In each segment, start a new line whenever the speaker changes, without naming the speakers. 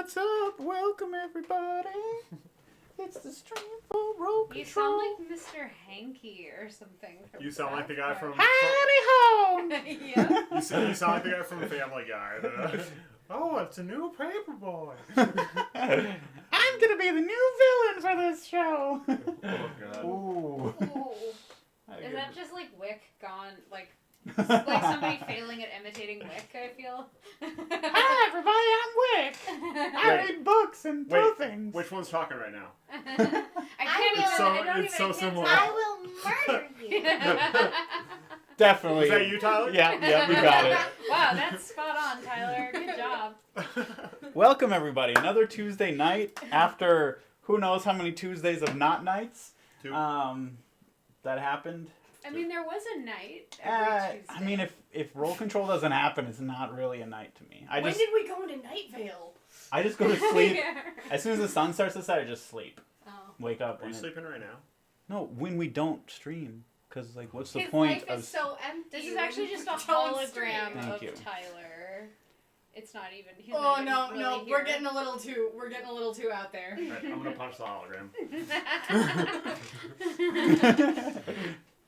What's up? Welcome, everybody. It's the stream for Role ConTROLL.
You sound like Mr. Hanky or something.
You sound like the guy from...
Howdy ho!
Yeah.
You sound like the guy from Family Guy. Oh, it's a new paperboy.
I'm gonna be the new villain for this show.
Oh, God.
Ooh.
Is that just like Wick gone, like somebody failing at imitating Wick, I feel?
Hi, everybody, I'm Wick. I read books and throw things.
Which one's talking right now?
I
It's so similar.
I will murder you.
Definitely.
Is that you, Tyler?
Yeah, we got it.
Wow, that's spot on, Tyler. Good job.
Welcome, everybody. Another Tuesday night after who knows how many Tuesdays of not nights.
2.
That happened.
I mean, there was a night every Tuesday.
I mean, if Role ConTROLL doesn't happen, it's not really a night to me.
When did we go into Night Vale?
I just go to sleep.
Yeah.
As soon as the sun starts to set, I just sleep.
Oh.
Wake up.
Are you sleeping right now?
No, when we don't stream. Because, like, what's the
His
point
life
of...
is so empty.
This is actually just a
Don't
hologram
stream.
Thank
of
you.
Tyler. It's not even. He's
Oh
not even
no,
really
no,
here.
we're getting a little too out there.
Alright, I'm gonna punch the hologram.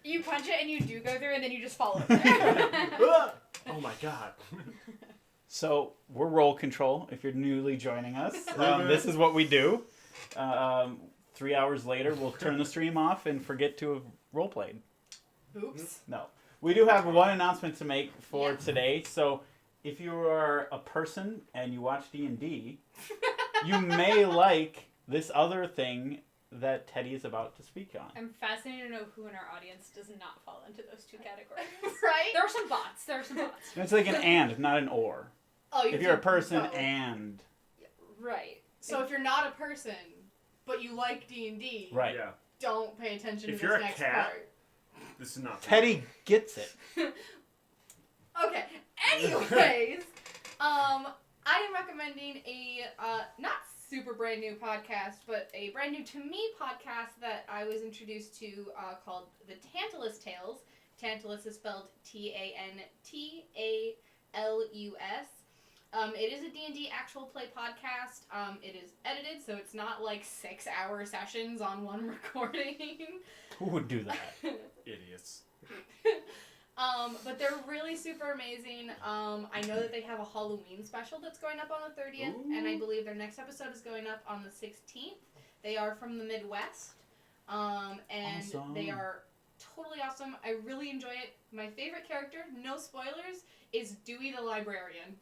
You punch it and you do go through and then you just fall over.
Oh my God.
So, we're Role ConTROLL, if you're newly joining us. This is what we do. 3 hours later, we'll turn the stream off and forget to have roleplayed.
Oops.
No. We do have one announcement to make for
Yeah.
today. So, if you are a person and you watch D&D, you may like this other thing that Teddy is about to speak on.
I'm fascinated to know who in our audience does not fall into those two categories.
Right?
There are some bots.
It's like an and, not an or.
Oh, you
If you're a
can
person
vote.
and...
Right.
So if you're not a person, but you like D&D,
Right.
Yeah.
don't pay attention
If
to
you're
this
a
next
cat-
part.
This is not...
Teddy gets it.
Okay. Anyways, I am recommending a not super brand new podcast, but a brand new to me podcast that I was introduced to called The Tantalus Tales. Tantalus is spelled Tantalus. It is a D&D actual play podcast. It is edited, so it's not like 6-hour sessions on one recording.
Who would do that?
Idiots.
But they're really super amazing. I know that they have a Halloween special that's going up on the 30th, and I believe their next episode is going up on the 16th. They are from the Midwest, and
Awesome.
they are totally awesome. I really enjoy it. My favorite character, no spoilers, is Dewey the Librarian.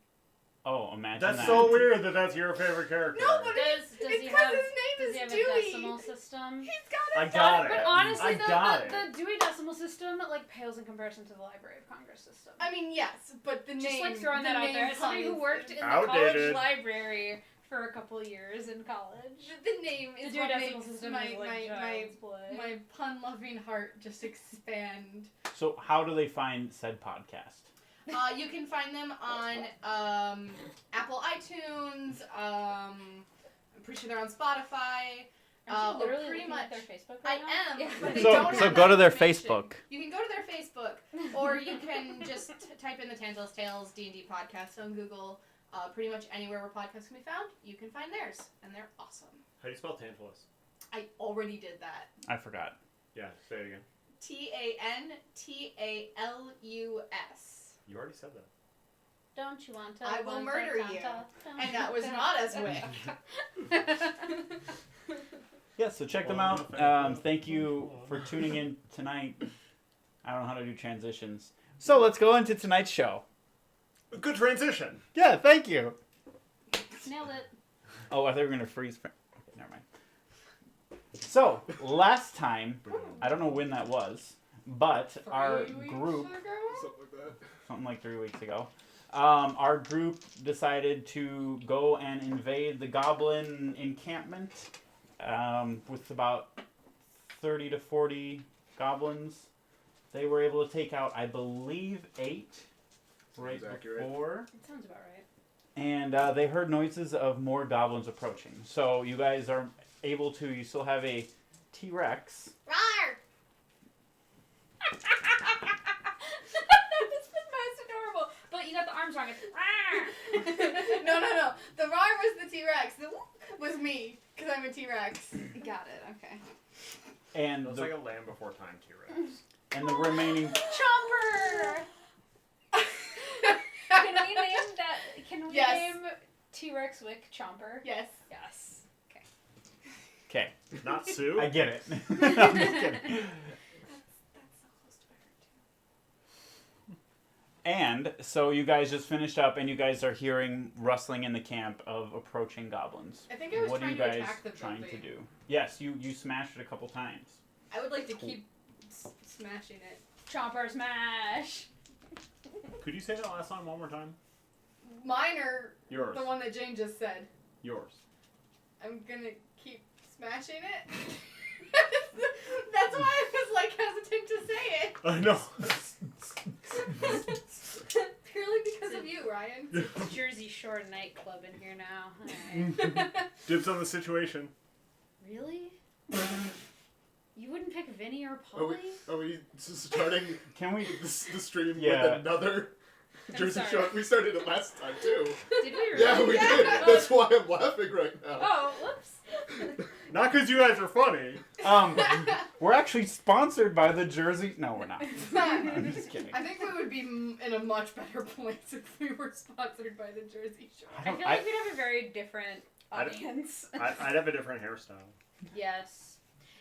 Oh, imagine
That's
that.
so weird that that's your favorite character.
No, but
Does
it's
he
because
have?
his name
Does
is
he have
Dewey.
a decimal system?
He's got
I
a
got it.
But honestly,
I got
the Dewey Decimal System like pales in comparison to the Library of Congress system.
I mean, yes, but the
Just
name.
like throwing that out there. As somebody who
puns-
worked in the
Outdated.
college library for a couple of years in college,
The name
the
is
Dewey
what
Decimal
makes
System
my
is like child's play.
my pun-loving heart just expand.
So, how do they find said podcast?
You can find them on Apple iTunes. I'm pretty sure they're on Spotify.
Aren't you literally
pretty
looking
much.
at their Facebook
I
right now?
am,
Yeah.
but they
So-
don't
so
have
go
that
to their
information.
Facebook.
You can go to their Facebook, or you can just type in the Tantalus Tales D&D podcast on Google. Pretty much anywhere where podcasts can be found, you can find theirs, and they're awesome.
How do you spell Tantalus?
I already did that.
I forgot.
Yeah, say it again.
Tantalus.
You already said that.
Don't you want to?
I will
want
murder
to-
you.
Don't
And
you
that was
want
not
to-
as Wick.
Yeah, so check them out. Thank you for tuning in tonight. I don't know how to do transitions. So, let's go into tonight's show.
Good transition.
Yeah, thank you.
Nailed it.
Oh, I thought we were going to freeze. Okay, never mind. So, last time, I don't know when that was, but our
3 weeks
group,
ago?
Something like that.
something like 3 weeks ago, our group decided to go and invade the goblin encampment with about 30 to 40 goblins. They were able to take out, I believe, 8 right
Sounds accurate.
before.
It sounds about right.
And they heard noises of more goblins approaching. So you guys are able to, you still have a T-Rex.
Rawr!
It's the most adorable. But you got the arms wrong. It's
No. The Rawr was the T-Rex. The was me, because I'm a T-Rex.
Got it. Okay.
And
That's like a Land Before Time T-Rex.
and the remaining.
Chomper. Can we name that? Can we name T-Rex Wick Chomper?
Yes.
Yes.
Okay.
Not Sue?
I get it. I'm just kidding.
That's so close to my heart too.
And so you guys just finished up, and you guys are hearing rustling in the camp of approaching goblins.
I think I was
What are
trying
you
to
guys
attack the
trying
building.
to do? Yes, you smashed it a couple times.
I would like to keep smashing it.
Chomper smash.
Could you say that last line one more time?
Mine are
Yours.
the one that Jane just said.
Yours.
I'm gonna keep smashing it. That's why I was like hesitant to say it.
I know.
Purely because of you, Ryan.
It's Jersey Shore nightclub in here now. Alright.
Dibs on the situation.
Really? You wouldn't pick Vinny or
Are
Polly?
we starting
Can we?
the stream
Yeah.
with another
I'm
Jersey
sorry.
Shore? We started it last time too.
Did we really?
Yeah, we did. That's why I'm laughing right now.
Oh, whoops.
Not because you guys are funny.
We're actually sponsored by the Jersey. No, we're not.
It's not.
I'm just kidding.
I think we would be in a much better place if we were sponsored by the Jersey Shore.
I feel like we'd have a very different audience.
I'd have a different hairstyle.
Yes.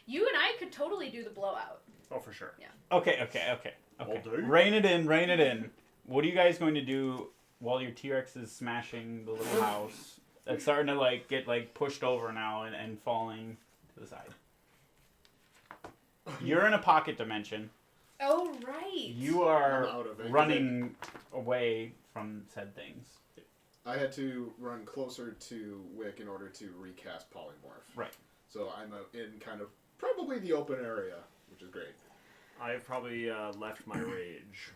You and I could totally do the blowout.
Oh, for sure.
Okay.
Will do.
Rein it in. What are you guys going to do while your T-Rex is smashing the little house that's starting to get pushed over now and falling to the side? You're in a pocket dimension.
Oh, right.
You are
I'm out of it.
running away from said things.
I had to run closer to Wick in order to recast Polymorph.
Right.
So I'm in kind of probably the open area, which is great.
I've probably left my rage.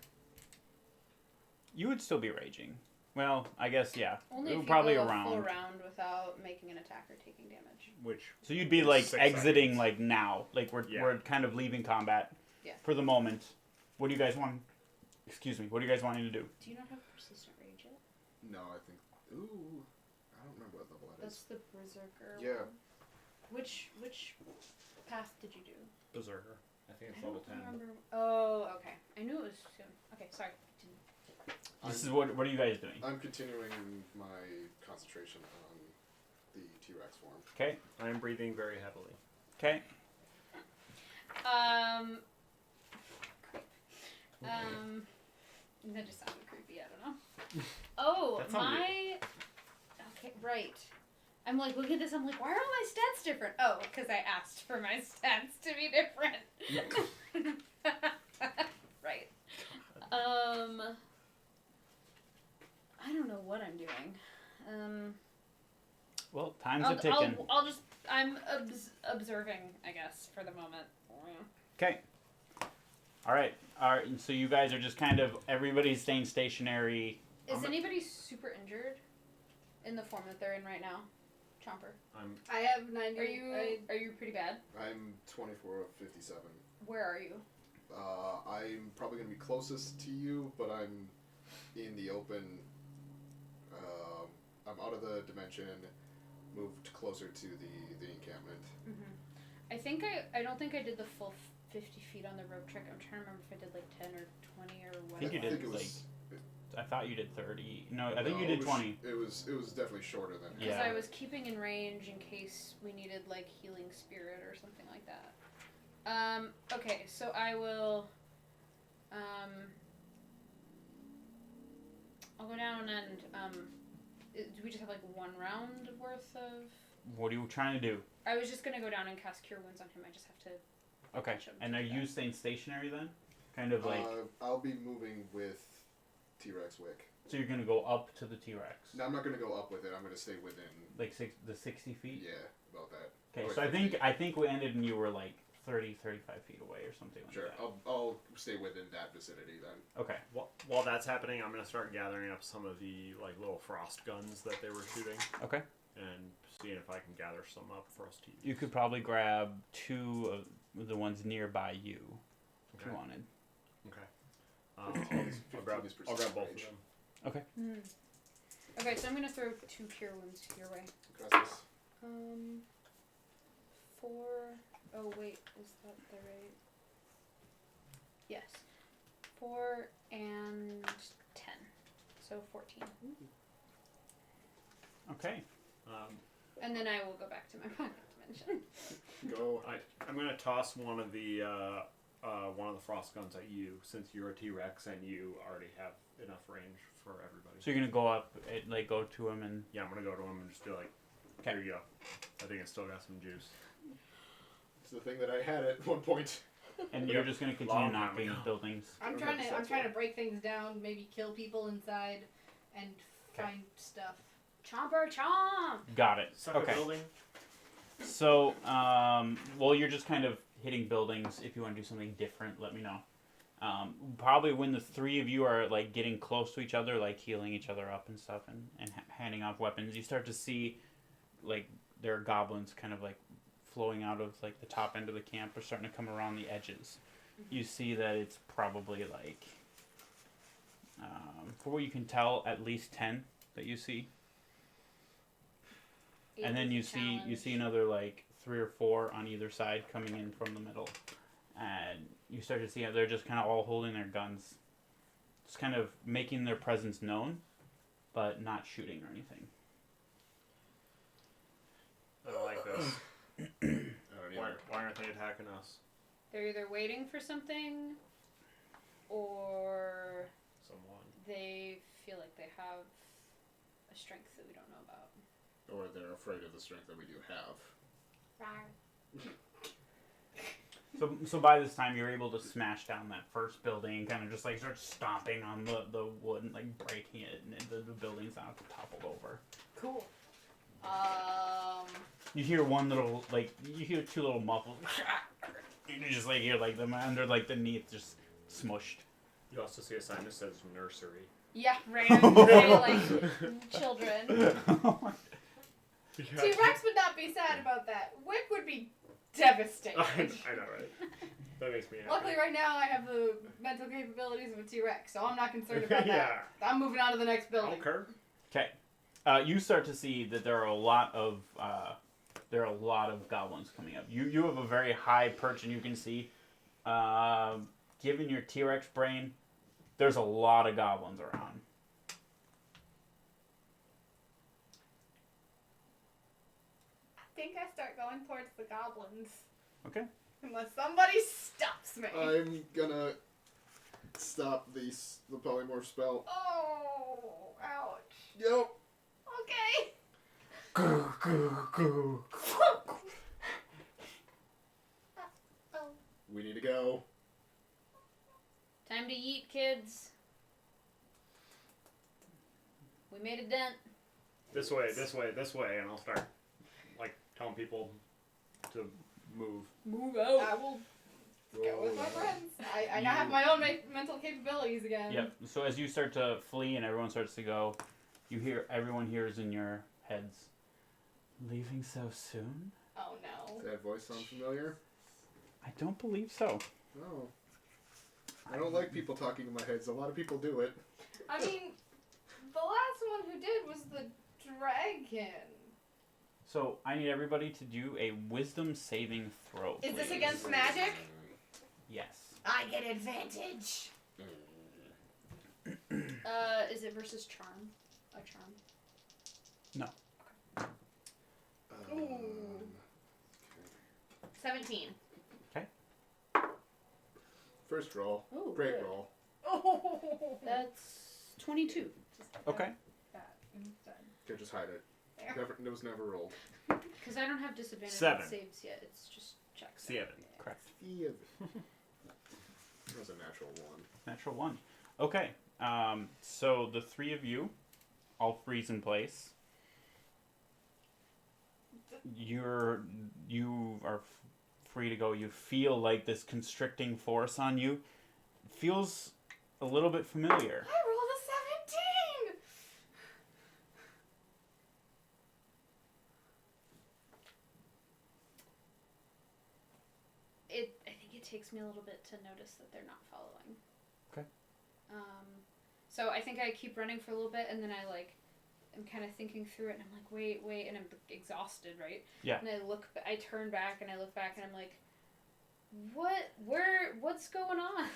You would still be raging. Well, I guess, yeah.
Only
It
if
would
you
probably
go a
around.
full round without making an attack or taking damage.
Which
So you'd be
6
exiting
seconds.
now. We're kind of leaving combat
Yeah.
for the moment. What do you guys want? Excuse me. What are you guys wanting to do?
Do you not have persistent rage yet?
No, I think. Ooh, I don't remember what level that
That's
is.
the berserker.
Yeah.
one. Which path did you do?
Berserker. I think it's
I
level
don't
10.
remember. Oh, okay. I knew it was soon. Okay, sorry.
This is what are you guys doing?
I'm continuing my concentration on the T-Rex form.
Okay.
I am breathing very heavily.
Okay.
That just sounded creepy. I don't know. Oh,
That's not
Okay, right. I'm like, look at this. I'm like, why are all my stats different? Oh, because I asked for my stats to be different. Right. I don't know what I'm doing.
Well, time's a ticking.
I'm observing, I guess, for the moment.
Okay. All right. So you guys are just kind of everybody's staying stationary.
Is anybody super injured in the form that they're in right now? Chomper.
I have 90.
Are you pretty bad?
I'm 24 of 57.
Where are you?
I'm probably going to be closest to you, but I'm in the open. I'm out of the dimension, moved closer to the encampment.
Mm-hmm. I don't think I did the full 50 feet on the rope trick. I'm trying to remember if I did like 10 or 20 or what.
I think you
I
did
think it was,
I thought you did 30. No, I think
no,
you
it
did
was-
20.
It was definitely shorter than.
Because
Yeah.
I was keeping in range in case we needed like healing spirit or something like that. Okay, so I will. I'll go down and do we just have like one round worth of?
What are you trying to do?
I was just gonna go down and cast Cure Wounds on him. I just have to.
Okay.
Catch him
And
to
are
do
you
that.
staying stationary then? Kind of like.
I'll be moving with T-Rex Wick.
So you're gonna go up to the T-Rex.
No, I'm not going to go up with it. I'm going to stay within.
Like the 60 feet.
Yeah, about that.
Okay.
Or
So
50.
I think we ended and you were like 30, 35 feet away or something like
Sure,
that.
I'll stay within that vicinity then.
Okay.
While that's happening, I'm gonna start gathering up some of the little frost guns that they were shooting,
Okay.
and seeing if I can gather some up for us to use.
You could probably grab 2 of the ones nearby you if
Okay.
you wanted.
Okay.
All these
I'll grab
50%
both of
range.
them.
Okay.
Okay, so I'm gonna throw 2 cure wounds your way.
Gracias.
4. Oh wait, is that the right? Yes. 4 and 10. So 14.
Okay.
And then I will go back to my pocket dimension.
Go.
I'm gonna toss one of the frost guns at you, since you're a T-Rex and you already have enough range for everybody.
So you're gonna go up, and, like, go to him, and
Yeah, I'm gonna go to him and just be like, here you go. I think it's still got some juice.
It's the thing that I had at one point.
you're just gonna continue
Long time
knocking
ago.
buildings.
I'm trying to break things down, maybe kill people inside, and find stuff.
Chomper chomp!
Got it.
Sucker
Okay.
building.
So, well, you're just kind of hitting buildings. If you want to do something different, let me know. Probably when the 3 of you are, like, getting close to each other, like healing each other up and stuff, and handing off weapons, you start to see, like, there are goblins kind of, like, flowing out of, like, the top end of the camp. They're starting to come around the edges. You see that it's probably, like, for what you can tell, at least 10 that you see. And then you see another, like, 3 or 4 on either side coming in from the middle, and you start to see how they're just kind of all holding their guns, just kind of making their presence known, but not shooting or anything.
I don't like this.
I don't know.
Why aren't they attacking us?
They're either waiting for something, or
Someone.
they feel like they have a strength that we don't know about.
Or they're afraid of the strength that we do have.
So by this time you're able to smash down that first building and kind of just, like, start stomping on the wood and, like, breaking it, and the building's now toppled over.
Cool.
You hear one little, like, you hear 2 little muffles, and you just, like, hear, like, them under, like, the knee just smushed.
You also see a sign that says nursery.
Yeah.
Right, I'm gonna say, like, children.
T-Rex would not be sad about that. Wick would be devastated.
I know, right? That makes me happy.
Luckily, right now, I have the mental capabilities of a T-Rex, so I'm not concerned about that.
Yeah.
I'm moving on to the next
I
building.
don't care.
Okay, you start to see that there are a lot of goblins coming up. You have a very high perch, and you can see, given your T-Rex brain, there's a lot of goblins around.
I think I start going towards the goblins.
Okay.
Unless somebody stops me.
I'm gonna stop the polymorph spell.
Oh, ouch.
Yep.
Okay.
We need to go.
Time to yeet, kids. We made a dent.
This way, and I'll start, like, telling people to move.
Move out.
I will go with my friends. I now have my own mental capabilities again.
Yep. So as you start to flee and everyone starts to go, everyone hears in your heads, "Leaving so soon?"
Oh no.
Does that voice sound familiar?
I don't believe so.
No. I don't like people talking in my heads. A lot of people do it.
I mean, the last one who did was the dragon.
So I need everybody to do a wisdom saving throw.
Is this
please.
against magic?
Yes.
I get advantage.
Is it versus charm? A charm?
Ooh. 17.
First roll.
Ooh,
Great
good.
roll.
Oh.
That's 22.
Okay.
That instead.
Okay, just hide it.
There.
It was never rolled.
Because I don't have disadvantage
7.
on saves yet. It's just checks.
7.
Correct.
Yeah. That was a natural one.
Natural 1. Okay. So the 3 of you all freeze in place. You are free to go. You feel like this constricting force on you. It feels a little bit familiar.
I rolled a 17!
I think it takes me a little bit to notice that they're not following.
Okay.
So I think I keep running for a little bit, and then I I'm kind of thinking through it, and I'm like, wait, and I'm exhausted, right?
Yeah.
And I turn back, and I look back, and I'm like, what's going on?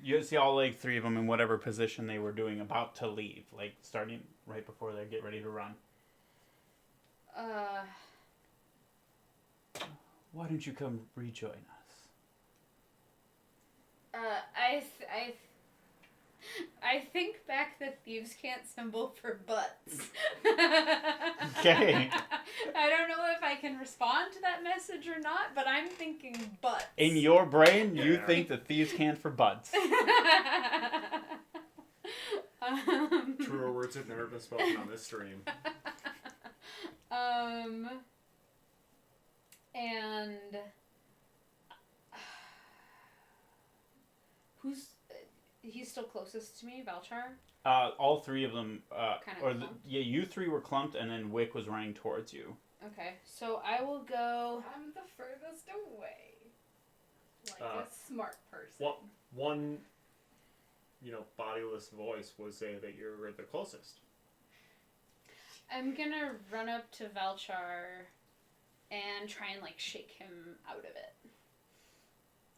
You see all like three of them in whatever position they were doing, about to leave, like starting right before they get ready to run. Why don't you come rejoin us?
I think back the thieves' can't symbol for butts.
Okay.
I don't know if I can respond to that message or not, but I'm thinking butts.
In your brain, you
Yeah.
think the thieves' can't for butts.
Truer words have never been spoken on this stream.
And he's still closest to me, Valchar?
All three of them,
Kinda clumped.
you three were clumped, and then Wick was running towards you.
Okay, so I will go.
I'm the furthest away. Like a smart person.
One, bodiless voice would say that you're the closest.
I'm gonna run up to Valchar and try and shake him out of it.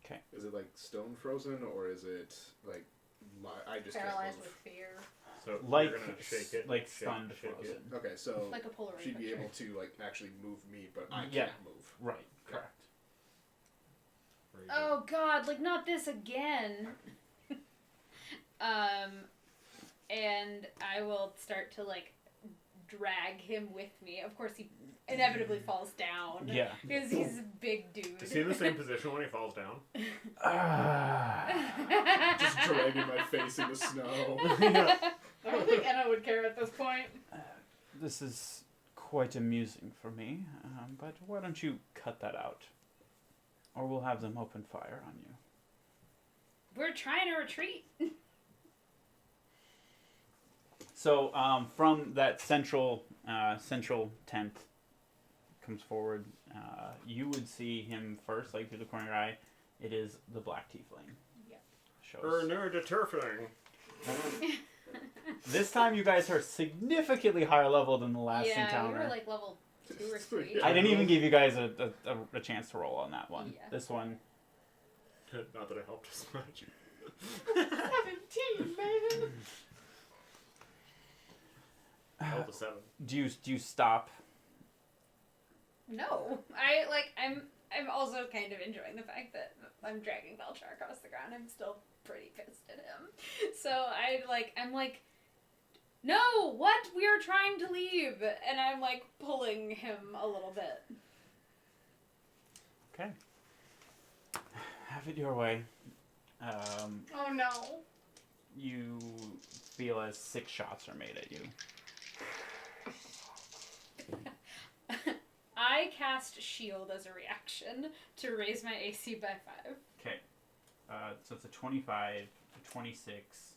Okay.
Is it like stone frozen, or is it like I just
Paralyzed
can't
with
move?
fear.
So
Like
you're gonna shake it,
like
shake
stunned
it.
frozen.
Okay, so
Like a Polaroid
she'd be
picture.
able to actually move me, but I
Yeah.
can't move.
Right. Correct.
Very good.
Oh god, not this again. And I will start to drag him with me. Of course he inevitably falls down.
Yeah.
Because he's a big dude.
Is he in the same position when he falls down?
Just dragging my face in the snow.
I don't think Enna would care at this point.
This is quite amusing for me, but why don't you cut that out? Or we'll have them open fire on you.
We're trying to retreat.
So, from that central tent comes forward. You would see him first, through the corner of your eye. It is the black tiefling.
Yep.
Shows.
Nerd a turfling.
This time, you guys are significantly higher level than the last
yeah,
encounter.
we were level 2 or 3.
I didn't even give you guys a chance to roll on that one.
Yeah.
This one.
Not that it helped as much.
17, man.
Help a 7.
Do you stop?
No. I'm also kind of enjoying the fact that I'm dragging Valchar across the ground. I'm still pretty pissed at him. So I'm like, no, what? We are trying to leave. And I'm pulling him a little bit.
Okay. Have it your way.
Oh no.
You feel as 6 shots are made at you.
I cast Shield as a reaction to raise my AC by 5.
Okay. So it's a 25, a 26,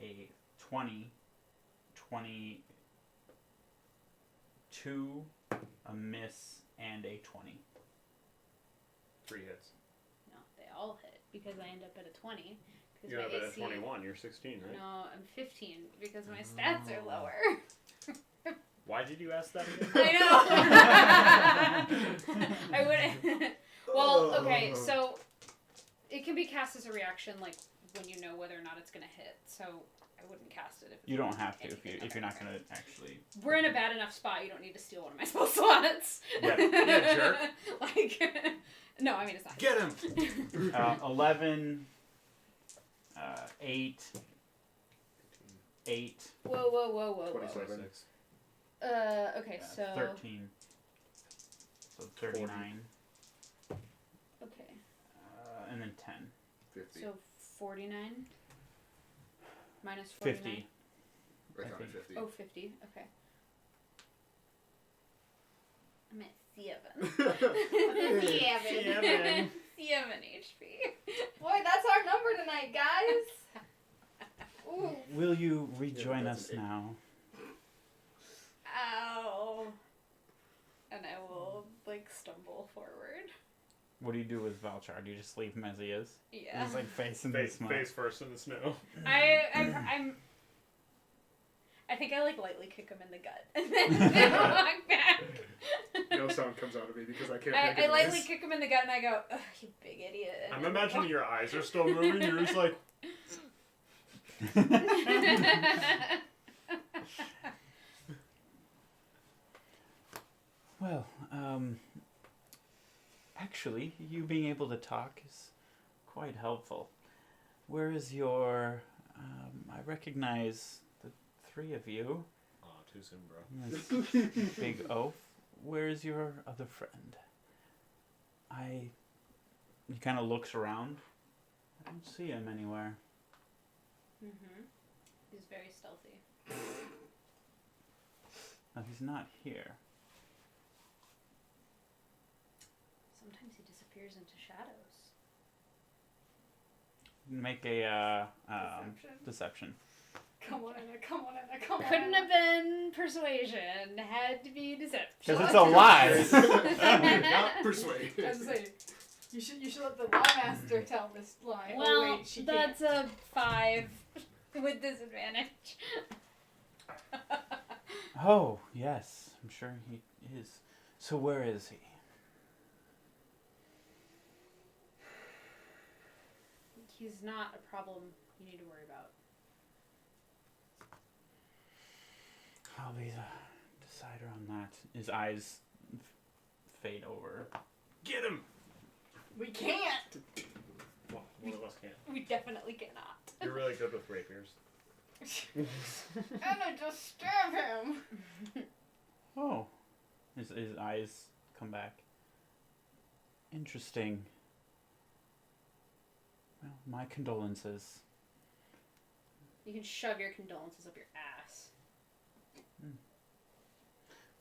a 20, 22, a miss, and a 20.
3 hits.
No, they all hit because I end up at a 20.
You're up at 21. You're 16, right?
No, I'm 15 because my stats are lower.
Why did you ask that again?
I know. I wouldn't. Well, okay, so it can be cast as a reaction, when you know whether or not it's gonna hit. So I wouldn't cast it if it's
You don't have to
anything.
if you're not going to actually.
We're in a bad enough spot. You don't need to steal one of my spell slots.
Yeah,
jerk.
No, I mean it's not.
Get him!
11, 8, 8.
Whoa.
27.
Okay, so
13. So 39.
okay,
And then 10.
50.
so 49 minus 49.
50.
Right
I
down
think.
at 50.
Oh, 50. Okay. I'm at 7. 7 HP.
Boy, that's our number tonight, guys. Ooh.
Will you rejoin
that's
us
an 8.
now?
Ow. And I will stumble forward.
What do you do with Valchar? Do you just leave him as he is?
Yeah.
He's facing the smoke.
Face first in the snow.
I think I like lightly kick him in the gut and then walk back.
No sound comes out of me because I can't
I
make a
lightly
noise.
kick him in the gut and I go, ugh, you big idiot. and
I'm
then
imagining your eyes are still moving. You're just like,
Well, actually, you being able to talk is quite helpful. Where is your... I recognize the three of you.
oh, too soon, bro.
This big oaf. Where's your other friend? He kind of looks around. I don't see him anywhere.
Mm-hmm. He's very stealthy.
No, he's not here.
Sometimes he disappears into shadows.
Make a
Deception.
deception.
Come on, Anna, come on, Anna, come on.
Couldn't
Anna.
have been persuasion. Had to be deception.
Because it's a lie.
Not persuade.
I was saying, you should let the law master tell this lie.
Well,
oh wait, she
that's
can't.
a 5 with disadvantage.
Oh, yes. I'm sure he is. So where is he?
He's not a problem you need to worry about.
I'll be the decider on that. His eyes fade over.
Get him!
We can't.
Well, one of us can't.
We definitely cannot.
You're really good with rapiers.
Anna, just stab him.
Oh. His eyes come back. Interesting. Well, my condolences.
You can shove your condolences up your ass.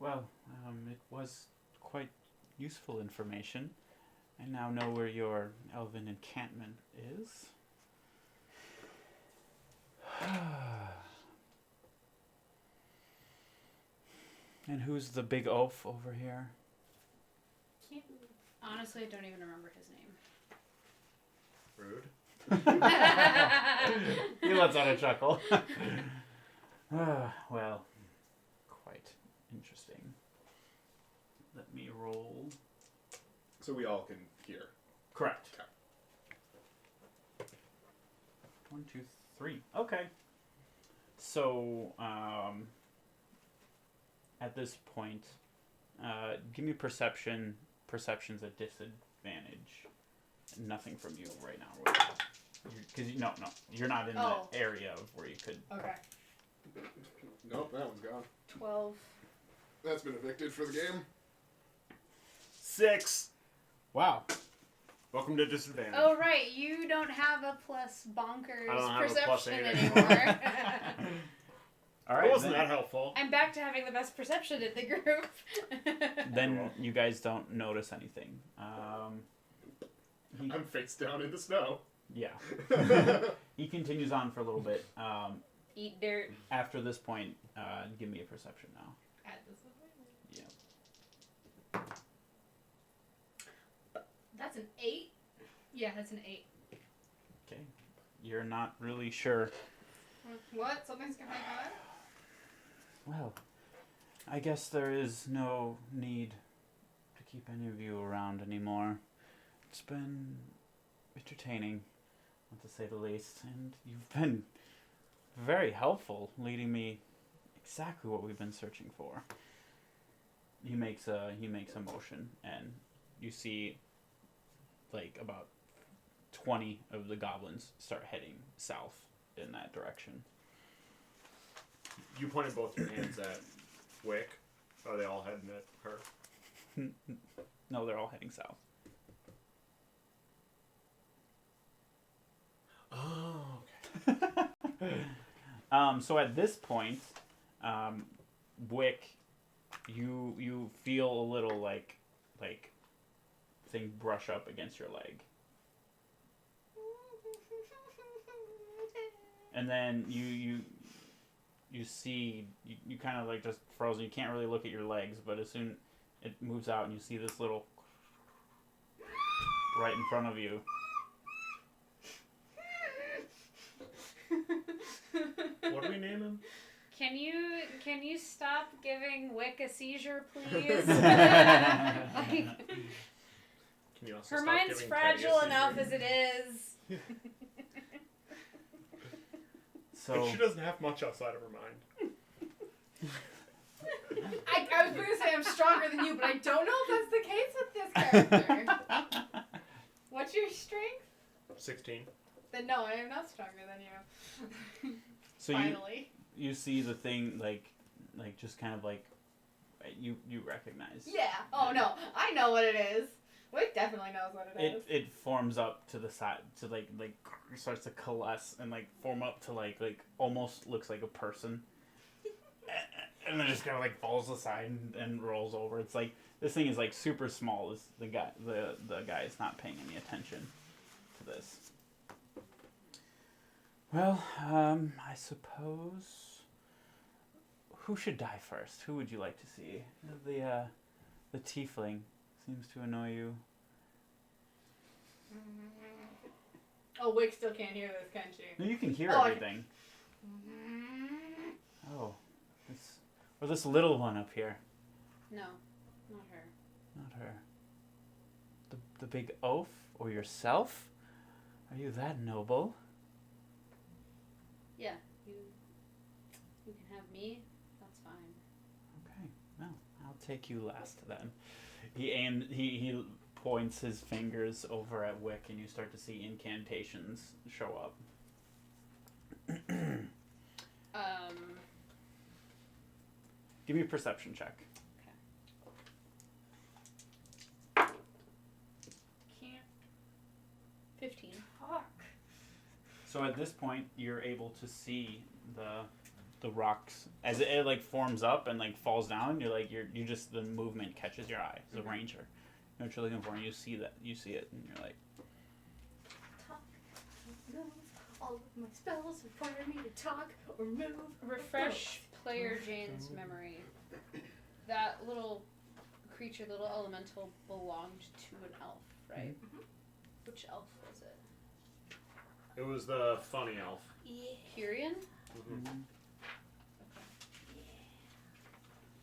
Well, it was quite useful information. I now know where your elven encampment is. And who's the big oaf over here?
Honestly, I don't even remember his name.
Rude.
He lets out a chuckle. Well, quite interesting. Let me roll.
So we all can hear.
Correct.
Okay.
1, 2, 3. Okay. So, at this point, give me perception. Perception's a disadvantage. Nothing from you right now. Because no, you're not in
Oh.
the area of where you could.
Okay.
Nope, that one's gone.
12.
That's been evicted for the game.
6.
Wow.
Welcome to disadvantage.
Oh, right. You don't have a plus bonkers
I don't have a plus
perception
8
anymore.
All
That
right.
wasn't
then,
that helpful.
I'm back to having the best perception in the group.
then you guys don't notice anything.
I'm face down in the snow.
Yeah. He continues on for a little bit.
Eat dirt.
After this point, give me a perception now.
Add disadvantage.
Yeah.
That's an 8. Yeah, that's an 8.
Okay. You're not really sure.
What? Something's going on?
Well, I guess there is no need to keep any of you around anymore. It's been entertaining, to say the least, and you've been very helpful, leading me exactly what we've been searching for. He makes a motion, and you see, like, about 20 of the goblins start heading south in that direction.
You pointed both your hands at Wick. Are they all heading at her?
No, they're all heading south.
Oh,
So at this point, Wick, you feel a little like thing brush up against your leg, and then you see you kind of like just frozen. You can't really look at your legs, but as soon it moves out and you see this little right in front of you.
What do we name him?
Can you stop giving Wick a seizure, please?
Can you also
Her
stop
mind's
giving
fragile
Teddy a
enough
seizure?
as it is.
So
And she doesn't have much outside of her mind.
I was going to say I'm stronger than you, but I don't know if that's the case with this character. What's your strength?
16.
Then no, I am not stronger than you.
so
Finally.
you see the thing like just kind of like you recognize.
Yeah. Oh no, I know what it is. Wick definitely knows what it is.
It forms up to the side to like starts to coalesce and like form up to like almost looks like a person. And then just kind of like falls aside and rolls over. It's like this thing is like super small. The guy is not paying any attention to this. Well, I suppose who should die first? Who would you like to see? The Tiefling seems to annoy you.
Oh, Wick still can't hear this, can she?
No, you can hear
Oh,
everything. Oh, this little one up here.
No, not her.
Not her. The big oaf or yourself? Are you that noble?
Yeah, you can have me. That's fine.
Okay, well, I'll take you last then. He points his fingers over at Wick, and you start to see incantations show up. Give me a perception check.
Can't. 15.
Fuck.
So at this point, you're able to see the rocks as it like forms up and like falls down. You just the movement catches your eye as a ranger. You know what you're looking for, and you see it, and you're like,
Talk, move. All of my spells require me to talk or move.
Refresh player Jane's memory. That little creature, little elemental, belonged to an elf, right?
Mhm.
Which elf was it?
It was the funny elf.
Yeah.
Kyrian?
Mm-hmm.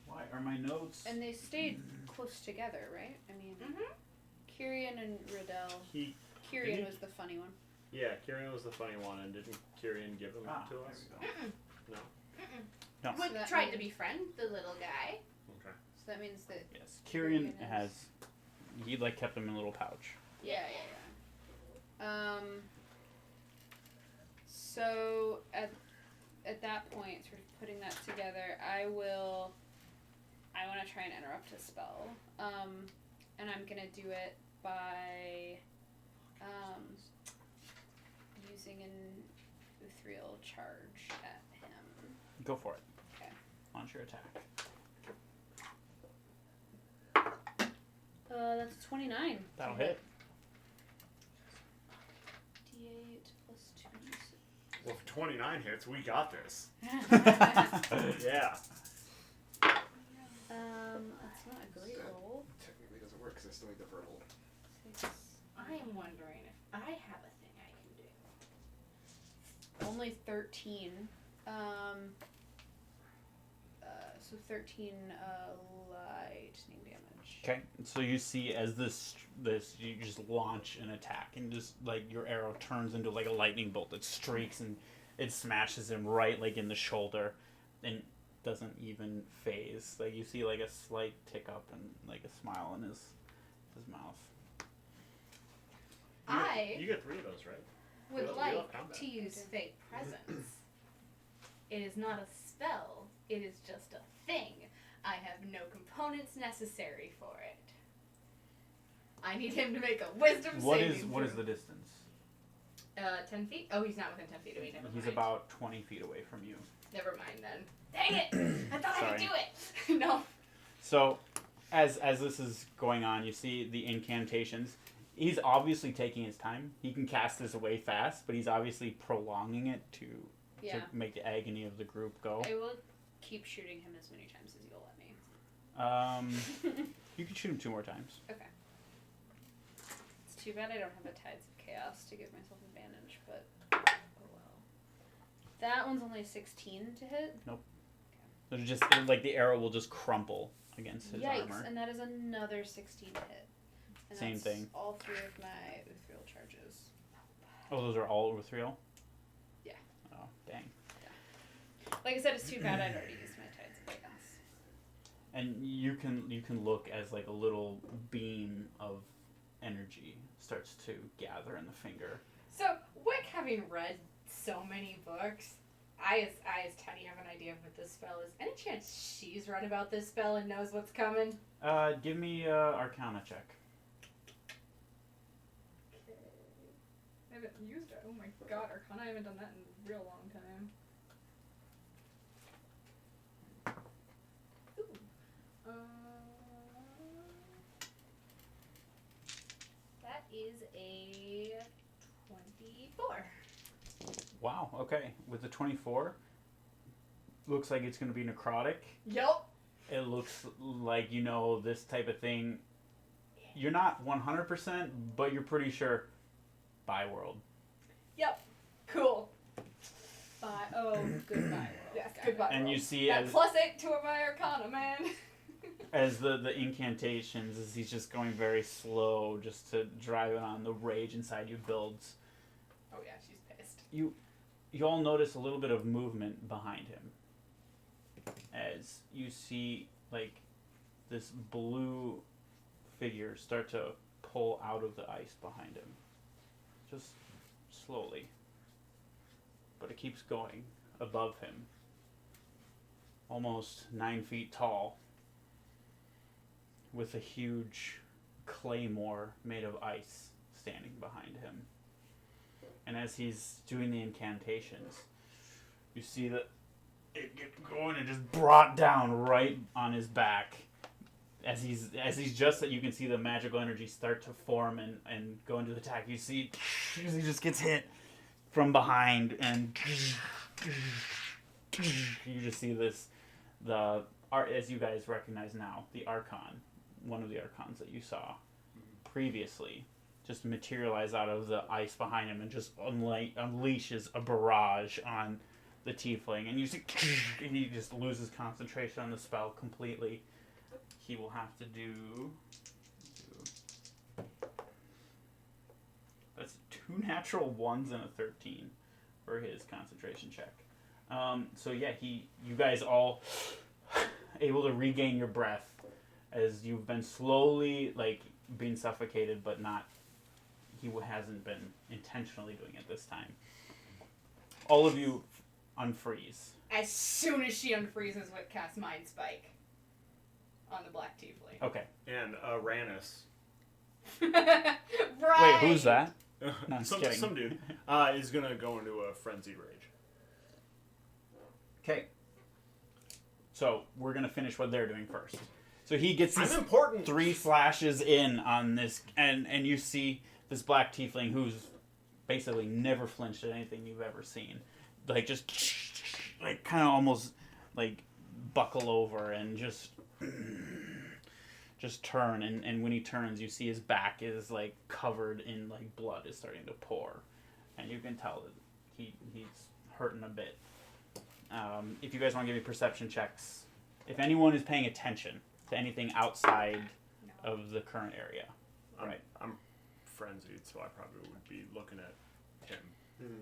why are my notes?
And they stayed close together, right? I mean,
Mhm.
Kyrian and Riddell.
He,
Kyrian
Did he-
was the funny one.
yeah, Kyrian was the funny one, and didn't Kyrian give them to
there
us?
we go.
No.
No.
Wick
that
tried
means-
to befriend the little guy.
Okay.
So that means that.
Yes, Kyrian
Kyrian is-
has. He like kept them in a little pouch.
Yeah. So at that point, sort of putting that together, I want to try and interrupt his spell. And I'm gonna do it by using an ethereal charge at him.
Go for it.
Okay.
Launch your attack.
That's 29.
That'll hit.
D8 plus 2d6.
Well, if 29 hits, we got this. Yeah.
That's not a great roll.
Technically doesn't work because I still need the verbal.
6.
I am wondering if I have a thing I can do.
Only 13. So 13 lightning damage.
Okay, so you see as this you just launch an attack, and just like your arrow turns into like a lightning bolt that streaks and it smashes him right like in the shoulder, and doesn't even phase. Like you see like a slight tick up and like a smile in his mouth.
You get 3 of those, right?
Would
We love
like
combat.
to use fake presence. It is not a spell. It is just a thing. I have no components necessary for it. I need him to make a wisdom saving
What is
throw.
the distance?
10 feet? Oh, he's not within 10 feet of me. Never
He's
mind.
about 20 feet away from you.
Never mind then. Dang it! I thought I could
Sorry.
do it! No.
So, as this is going on, you see the incantations. He's obviously taking his time. He can cast this away fast, but he's obviously prolonging it to
Yeah.
make the agony of the group go.
I will keep shooting him as many times as you'll let me.
You can shoot him 2 more times.
Okay. It's too bad I don't have a Tides of Chaos to give myself advantage, but oh well. That one's only 16 to hit.
Nope. Like the arrow will just crumple against his
Yikes!
armor.
And that is another 16 to hit. And
Same
that's
thing.
All 3 of my Ethereal charges.
Oh, those are all ethereal?
Yeah.
Oh, dang.
Like I said, it's too bad I'd already used my Tides of Chaos.
And you can look as like a little beam of energy starts to gather in the finger.
So, Wick, having read so many books, I as Teddy have an idea of what this spell is. Any chance she's read about this spell and knows what's coming?
Give me Arcana check.
Okay. I haven't used it. Oh my god, Arcana, I haven't done that in a real long time. Ooh. That is a 24.
Wow, okay. With the 24, looks like it's going to be necrotic.
Yep.
It looks like, this type of thing. You're not 100%, but you're pretty sure Byworld.
Yep. Cool.
Goodbye world.
Yes,
Got
goodbye.
And you
world.
see
That
as
+8 to my Arcana, man.
as the incantations, as he's just going very slow just to drive it on, the rage inside you builds.
Oh yeah, she's pissed.
You all notice a little bit of movement behind him as you see like this blue figure start to pull out of the ice behind him, just slowly, but it keeps going above him, almost 9 feet tall, with a huge claymore made of ice standing behind him. And as he's doing the incantations, you see that it gets going and just brought down right on his back. As he's just that, you can see the magical energy start to form and go into the attack. You see he just gets hit from behind, and you just see this, the art, as you guys recognize now, the Archon, one of the Archons that you saw previously, just materialize out of the ice behind him and just unleashes a barrage on the Tiefling. And you see he just loses concentration on the spell completely. He will have to do... That's 2 natural 1s and a 13 for his concentration check. So yeah, you guys all able to regain your breath as you've been slowly being suffocated, but not... He hasn't been intentionally doing it this time. All of you unfreeze.
As soon as she unfreezes, Wick casts Mind Spike on the black tiefling.
Okay.
And Ranus.
Right.
Wait, who's that? No, I'm just kidding.
Some dude is going to go into a frenzied rage.
Okay. So we're going to finish what they're doing first. So he gets these
important.
3 slashes in on this, and you see this black tiefling who's basically never flinched at anything you've ever seen. Just kind of almost buckle over and just turn, and when he turns, you see his back is covered in blood is starting to pour, and you can tell that he's hurting a bit. If you guys want to give me perception checks, if anyone is paying attention to anything outside of the current area. Right.
I'm frenzied, so I probably would be looking at him.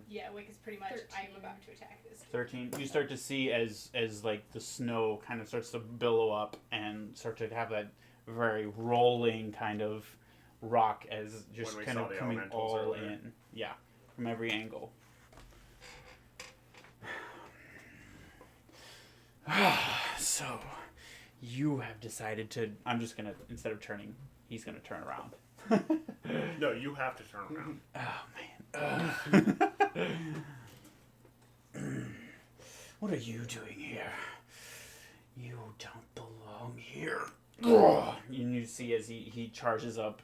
Yeah, Wick is pretty much.
13.
I'm about to attack this.
13. You start to see as the snow kind of starts to billow up and start to have that very rolling kind of rock as just kind of coming all
earlier.
in. Yeah, from every angle. So, you have decided to... I'm just going to, instead of turning, he's going to turn around.
No, you have to turn around.
Oh, man. What are you doing here? You don't belong here. And you see as he charges up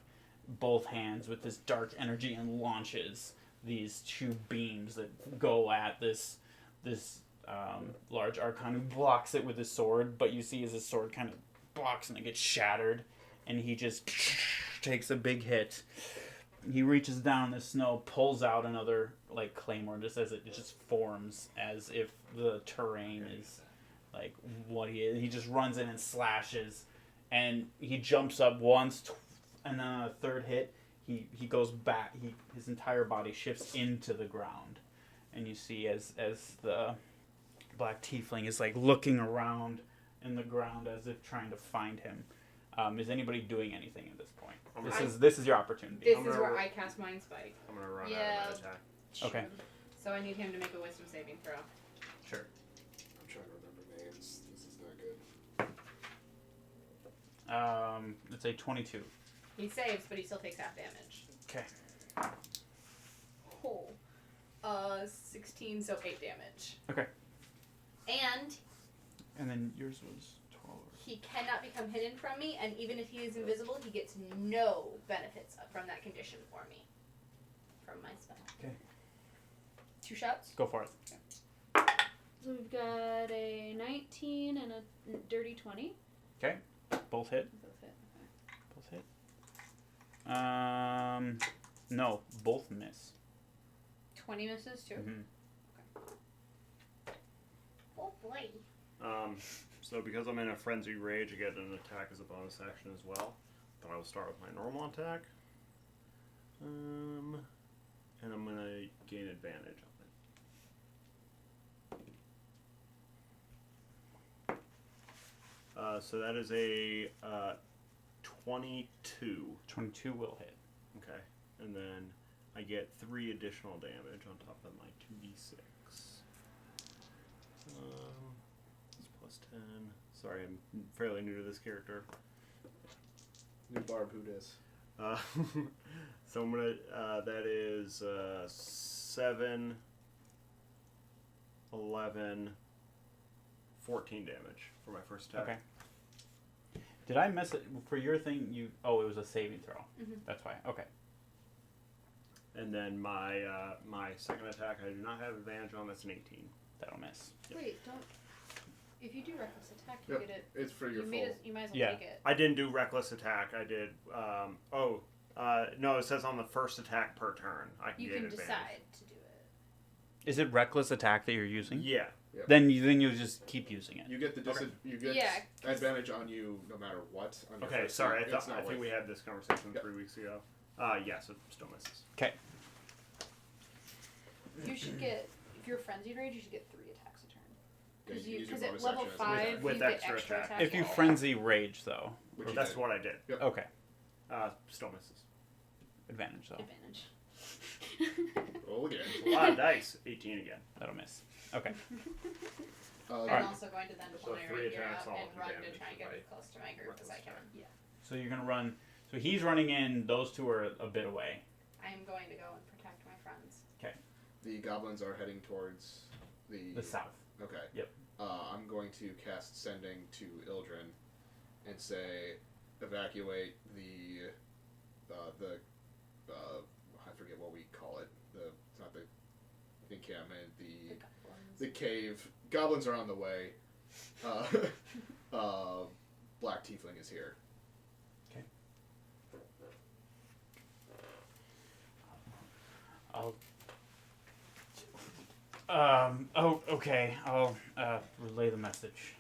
both hands with this dark energy and launches these 2 beams that go at this large Archon, who blocks it with his sword, but you see as his sword kind of blocks and it gets shattered, and he just takes a big hit. He reaches down in the snow, pulls out another claymore, just as it just forms as if the terrain is like what he is. He just runs in and slashes, and he jumps up once, and then on a third hit, he goes back. His entire body shifts into the ground, and you see as the black tiefling is like looking around in the ground as if trying to find him. Is anybody doing anything at this point? This is your opportunity.
This is where I cast Mind Spike.
I'm gonna run
Yeah.
out of my attack.
Okay.
So I need him to make a wisdom saving throw.
Sure.
I'm trying to remember names. This is not good.
It's a 22.
He saves, but he still takes half damage.
Okay.
Oh. 16, so 8 damage.
Okay.
And
And then yours was 12.
he cannot become hidden from me, and even if he is invisible, he gets no benefits from that condition for me. From my spell.
Okay.
2 shots?
Go for it.
So we've got a 19 and a dirty 20.
Both hit.
Both hit.
Both hit. No, both miss.
20 misses too.
Mm-hmm.
Oh boy.
So because I'm in a frenzied rage, I get an attack as a bonus action as well. But I will start with my normal attack. And I'm gonna gain advantage on it. So that is a 22.
22 will hit.
Okay. And then I get 3 additional damage on top of my 2d6. It's plus 10. Sorry, I'm fairly new to this character.
New barb who dis.
So I'm gonna, that is 7, 11, 14 damage for my first attack.
Okay. Did I miss it for your thing? It was a saving throw.
Mm-hmm.
That's why. Okay.
And then my my second attack, I do not have advantage on. That's an 18.
That'll miss.
Wait, don't. If you do reckless attack, you
Yep.
get it.
It's for your
You,
full.
you might as well
Yeah.
take it.
I didn't do reckless attack. I did. No, it says on the first attack per turn. I can
You
get
can
advantage.
decide to do it.
Is it reckless attack that you're using?
Yeah.
Then you'll just keep using it.
You get the you get
Yeah, 'cause-
advantage on you no matter what. On your
Okay.
first
Sorry.
turn. It's not
I think
worth
we
it.
had this conversation
Yep.
3 weeks ago. Yeah. So it still misses.
Okay.
You should get, if you're frenzied rage, you should get 3 attacks a turn.
Yeah, you can use your
Because at
bonus
level
action as a
5,
With
you get
extra
extra
attack.
attack.
If you
roll.
frenzy rage, though.
Which you
That's
did.
what I did.
Yep.
Okay.
Still misses.
Advantage, though.
Advantage.
Roll again.
A lot of dice. 18 again.
That'll miss. Okay.
I'm
Alright.
also going to then
So
pull my
3
rapier
attacks,
out
all
and
with
run to
advantage
try and get
if
as close to my group as I can.
So you're going to run. So he's running in. Those two are a bit away.
I am going to go and protect my friends.
The goblins are heading towards
The south.
Okay.
Yep.
I'm going to cast Sending to Ildren and say, evacuate the I forget what we call it. It's not the encampment. The cave. Goblins are on the way. Black Tiefling is here.
Okay. I'll relay the message.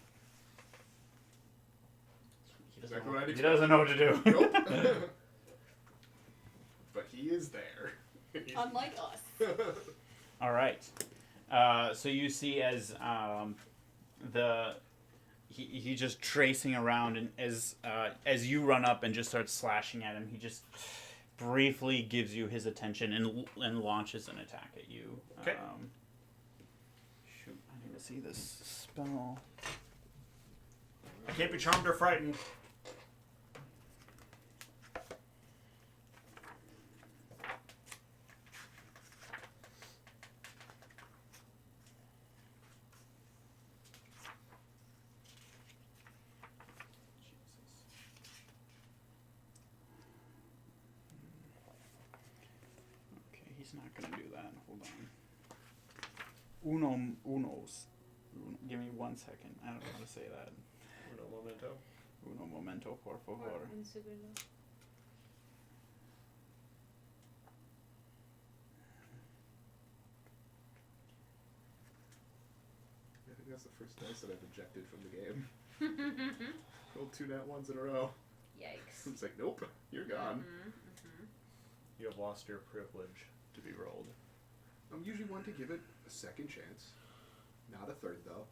Exactly what I'd
He doesn't know what to do.
Nope. But he is there.
Unlike us.
All right. So you see as he just tracing around, and as you run up and just start slashing at him, he just briefly gives you his attention and launches an attack at you.
Okay.
Shoot, I need to see this spell.
I can't be charmed or frightened.
Okay, he's not gonna do that. Hold on. Unos. Give me 1 second. I don't know how to say that.
Uno momento.
Uno momento, por favor.
Un segundo.
That's the first dice that I've ejected from the game. Rolled 2 nat 1s in a row.
Yikes.
It's like, nope, you're gone.
You have lost your privilege to be rolled.
I'm usually one to give it a second chance. Not a third, though.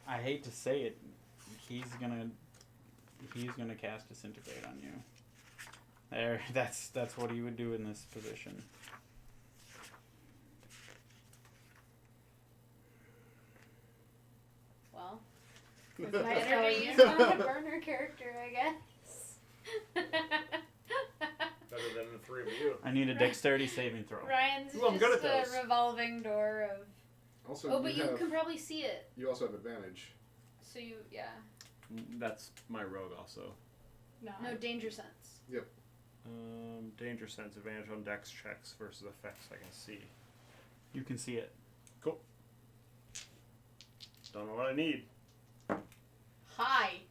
I hate to say it, he's gonna cast Disintegrate on you. There, that's what he would do in this position.
Well,
It's
my
nice
energy
knowing
is
you.
on a burner character, I guess.
Better than the 3 of you.
I need a Dexterity saving throw.
Ryan's
Ooh, I'm good
just
at
a
those.
revolving door of.
Also,
Oh, but you
have,
can probably see it.
you also have advantage.
So you, yeah.
That's my rogue also.
No.
No danger sense.
Danger sense advantage on dex checks versus effects I can see.
You can see it.
Cool. Don't know what I need.
Hi.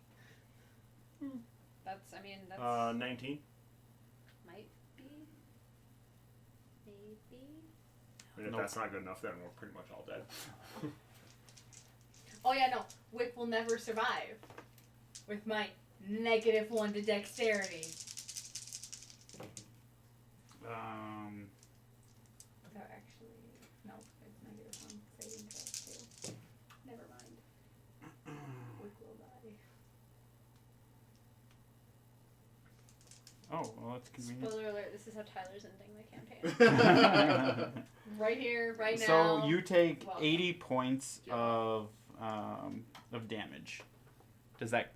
That's, I mean, that's.
19.
Might be. Maybe.
I mean, if
Nope.
that's not good enough, then we're pretty much all dead.
Oh yeah, no. Wick will never survive with my -1 to dexterity. Without actually, no, it's -1 saving throw too. Never mind. Wick will die.
Oh, well, that's convenient.
Spoiler alert, this is how Tyler's ending the campaign.
Right here, right now.
So you take
Well,
80 points
Yeah.
of damage. Does that?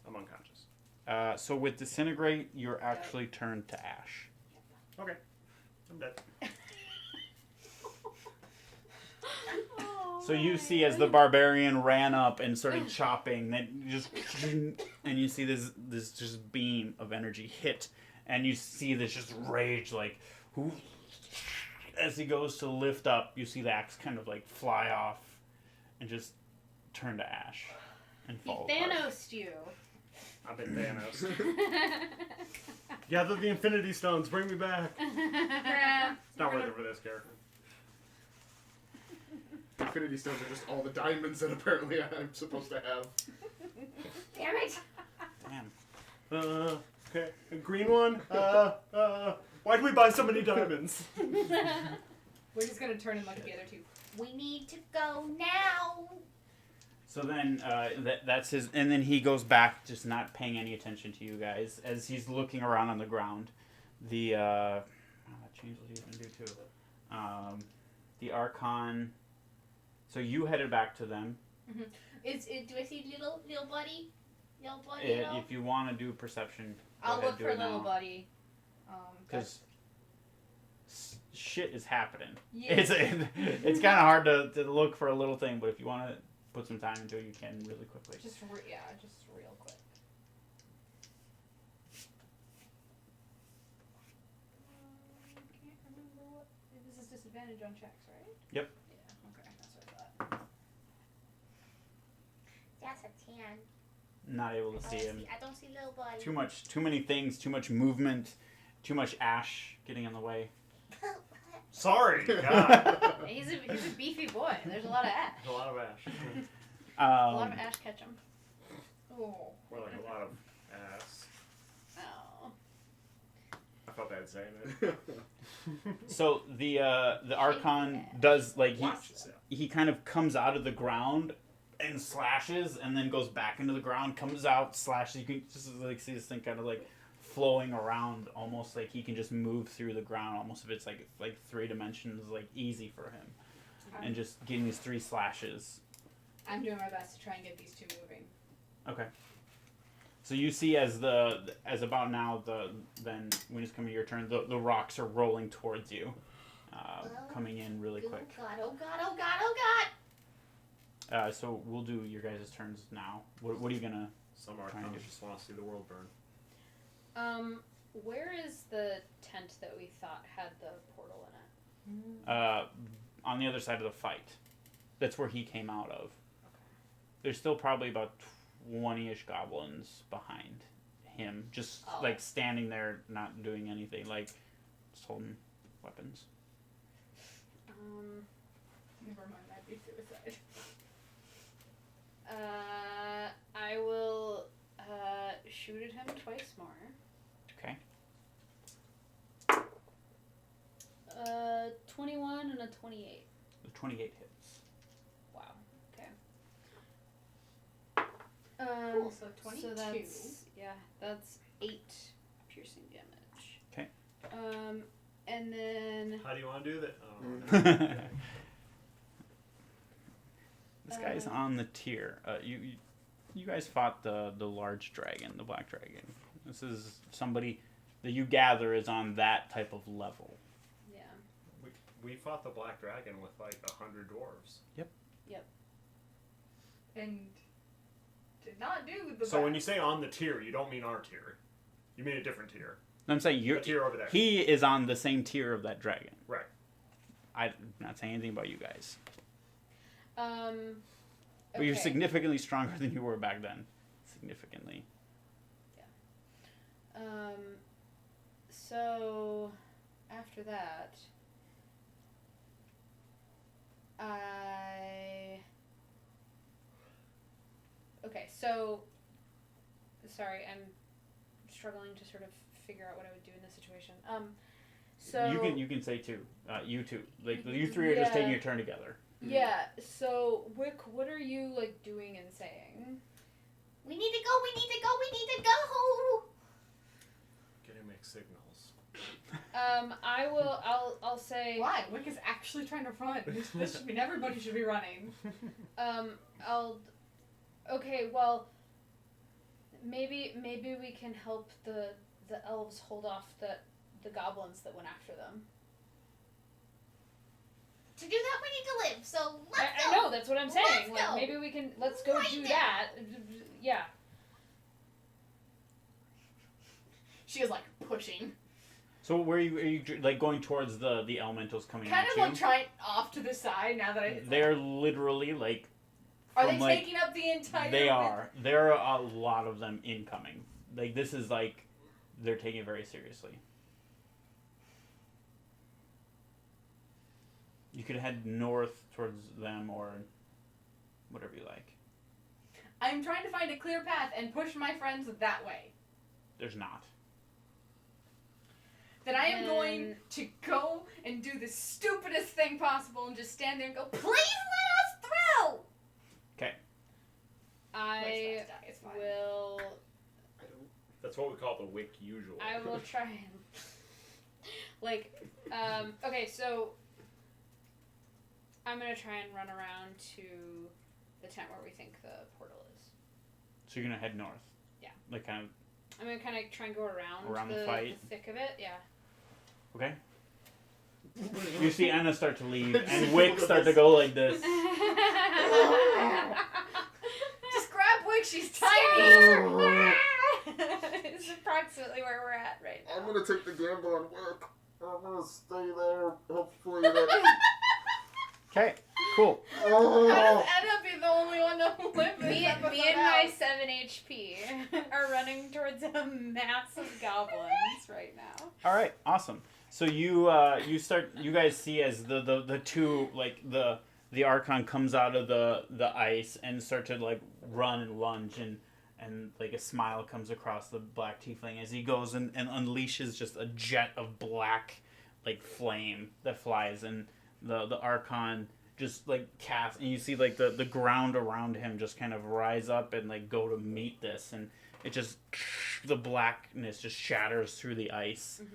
I'm unconscious.
So with Disintegrate, you're actually turned to ash.
Okay. I'm dead.
Oh,
So you see as the barbarian ran up and started chopping, then you just and you see this just beam of energy hit, and you see this just rage like who. As he goes to lift up, you see the axe kind of like fly off and just turn to ash and
He
fall apart.
Thanos'd you.
I've been Thanos. Gather the Infinity Stones. Bring me back. It's not worth it for this character.
Infinity Stones are just all the diamonds that apparently I'm supposed to have.
Damn it!
Damn.
Okay. A green one. Why'd we buy so many diamonds?
We're just gonna turn and look at the other two. We need to go now.
So then that's his, and then he goes back, just not paying any attention to you guys as he's looking around on the ground. The that changed what he was gonna do too. The Archon. So you headed back to them.
Mm-hmm. Do I see little buddy? Little buddy.
If you want to do perception, go
I'll
ahead,
look
do
for
it
little
now.
buddy.
Because shit is happening.
Yeah.
It's kind of hard to look for a little thing, but if you want to put some time into it, you can really quickly.
Just real quick. I can't remember what. This is disadvantage on checks, right?
Yep.
Yeah. Okay, that's what I thought.
That's a 10.
Not able to see him.
I don't see little buddy.
Too many things, too much movement, too much ash getting in the way.
Sorry. God.
He's a beefy boy. There's a lot of ash.
A lot of ash.
A lot of ash ketchum.
Oh.
More like a lot of ass.
Oh.
I felt bad saying it.
So the Archon does like
Watch yourself.
he kind of comes out of the ground and slashes, and then goes back into the ground, comes out, slashes. You can just like see this thing kind of like flowing around, almost like he can just move through the ground, almost if it's like 3 dimensions, like easy for him, and just getting these 3 slashes.
I'm doing my best to try and get these two moving.
Okay. So you see as about now then when it's coming to your turn, the rocks are rolling towards you, coming in really quick.
Oh god, oh god, oh god, oh god!
So we'll do your guys' turns now. What are you gonna?
Some Archons just want to see the world burn.
Where is the tent that we thought had the portal in it?
On the other side of the fight. That's where he came out of. There's still probably about 20-ish goblins behind him, just like standing there, not doing anything, like just holding weapons.
Never mind, that'd be suicide.
I will shoot at him twice more.
Okay.
21 and a 28.
The 28 hits.
Wow. Okay.
Cool, so 22.
So that's 8 piercing damage.
Okay.
And then
How do you want to do that?
This guy's on the tier. You guys fought the large dragon, the black dragon. This is somebody that you gather is on that type of level.
yeah.
We fought the black dragon with like 100 dwarves.
And did not do the
So when you
best.
say on the tier, you don't mean our tier. You mean a different tier.
I'm saying
The tier over there.
he is on the same tier of that dragon.
Right.
I'm not saying anything about you guys. But
Okay.
you're significantly stronger than you were back then. Significantly.
So after that, so sorry, I'm struggling to sort of figure out what I would do in this situation. So
you can say two. You two. Like you three are just taking your turn together.
Yeah. So Wick, what are you like doing and saying?
We need to go, we need to go, we need to go!
Getting mixed signals.
I'll say.
Why? Wick is actually trying to run. This should mean everybody should be running.
Okay, well, maybe we can help the elves hold off the goblins that went after them.
To do that, we need to live, so let's
I
go!
know, that's what I'm saying.
Let's
Like
go.
maybe we can let's go
Right
do
now.
that. Yeah.
She is like pushing.
So where are you like going towards the elementals coming
Kind
at
of
you?
like trying off to the side now that I.
They're literally like.
Are
from,
they
like,
taking up the entire?
They are. There are a lot of them incoming. Like this is like, they're taking it very seriously. You could head north towards them or whatever you like.
I'm trying to find a clear path and push my friends that way.
There's not.
Then I am
Then-
going to go and do the stupidest thing possible and just stand there and go, please let us through!
I
It's fine.
will
That's what we call the wick usual.
I will try and like okay, so I'm gonna try and run around to the tent where we think the portal is.
So you're gonna head north.
Yeah.
Like kind of.
I'm gonna kind of try and go around
the fight?
the thick of it. Yeah.
Okay. You see Anna start to leave, and Wick start to go like this.
Just grab Wick, she's tiny!
It's approximately where we're at right now.
I'm gonna take the gamble on work. I'm gonna stay there. Hopefully that.
Okay. Cool.
How does Edna be the only one to live this
Me and
episode
my
out?
7 HP are running towards a mass of goblins right now.
All right. Awesome. So you guys see as the two like the Archon comes out of the ice and start to like run and lunge and like a smile comes across the black tiefling as he goes and unleashes just a jet of black like flame that flies and the Archon just like casts and you see like the ground around him just kind of rise up and like go to meet this and it just the blackness just shatters through the ice.
Mm-hmm.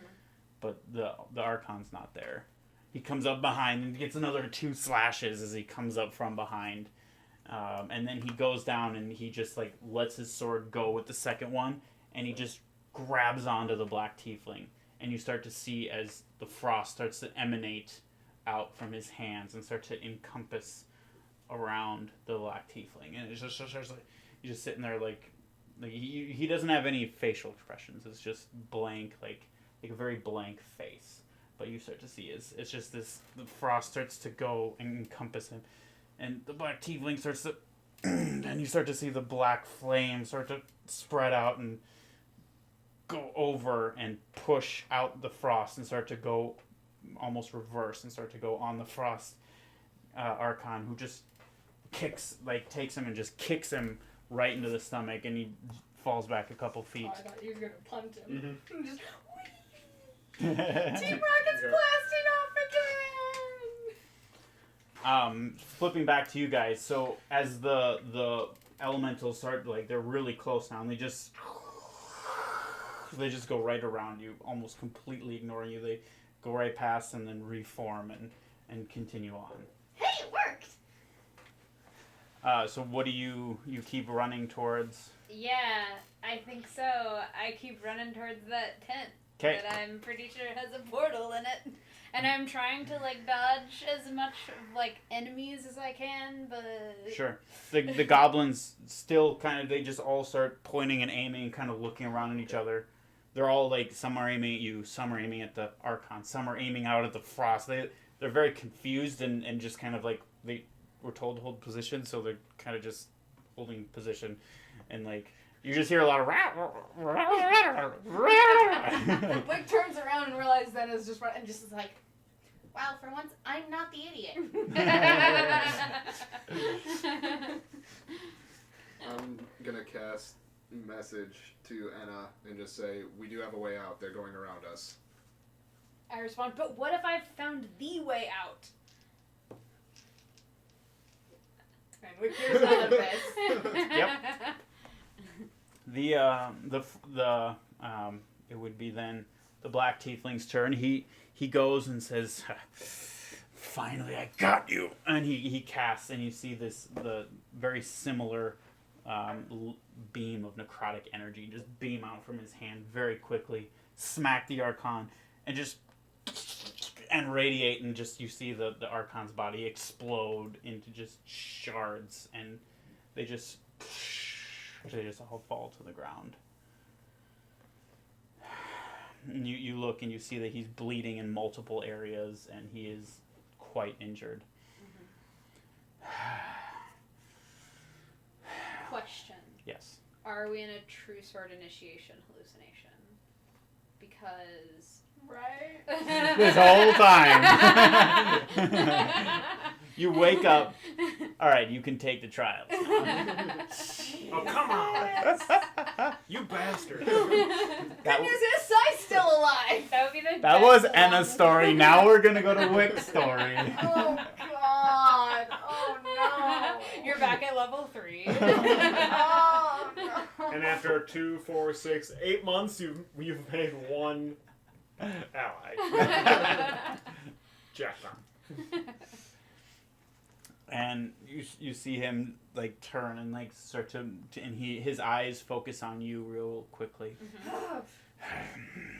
But the Archon's not there. He comes up behind and gets another 2 slashes as he comes up from behind. And then he goes down and he just like lets his sword go with the second one and he just grabs onto the black tiefling. And you start to see as the frost starts to emanate out from his hands and start to encompass around the black tiefling. And it's just like, he's just sitting there like he doesn't have any facial expressions. It's just blank, like a very blank face. But you start to see it's just this, the frost starts to go and encompass him. And the black tiefling starts to, and you start to see the black flame start to spread out and go over and push out the frost and start to go almost reverse and start to go on the Frost Archon, who just takes him and just kicks him right into the stomach, and he falls back a couple feet.
Oh, I thought you were gonna punt him. Just
Team
Team Rocket's blasting off again.
Flipping back to you guys, so as the elementals start, like, they're really close now, and they just go right around you, almost completely ignoring you. They go right past and then reform and continue on.
Hey, it worked.
So what do you keep running towards?
Yeah, I think so. I keep running towards that tent.
'Kay.
That I'm pretty sure has a portal in it. And I'm trying to, like, dodge as much of, like, enemies as I can, but...
Sure. The goblins still they just all start pointing and aiming and kind of looking around at each other. They're all, like, some are aiming at you, some are aiming at the Archon, some are aiming out at the Frost. They're very confused and just kind of, like, they were told to hold position, so they're kind of just holding position. And, like, you just hear a lot of...
Wick turns around and realizes that it's just right, and just is like, wow, for once, I'm not the idiot.
I'm gonna cast message to Anna and just say, we do have a way out. They're going around us.
I respond, but what if I've found the way out?
And Wick hears none of this.
Yep. It would be then the Black Tiefling's turn. He goes and says, "Finally, I got you!" And he casts, and you see the very similar beam of necrotic energy just beam out from his hand very quickly, smack the Archon, and radiate, and just you see the Archon's body explode into just shards, and they just all fall to the ground. And you look and you see that he's bleeding in multiple areas, and he is quite injured.
Question.
Yes.
Are we in a true sword initiation hallucination? Because...
Right?
This whole time. You wake up. All right, you can take the trials.
Oh, come on! You bastard!
Good news is I'm still alive.
That would be the
That
best
was
one.
Anna's story. Now we're gonna go to Wick's story.
Oh, God. Oh, no.
You're back at level 3.
Oh, no.
And after 2, 4, 6, 8 months, you've made one ally. Jackpot.
And you see him like turn and like start to and his eyes focus on you real quickly.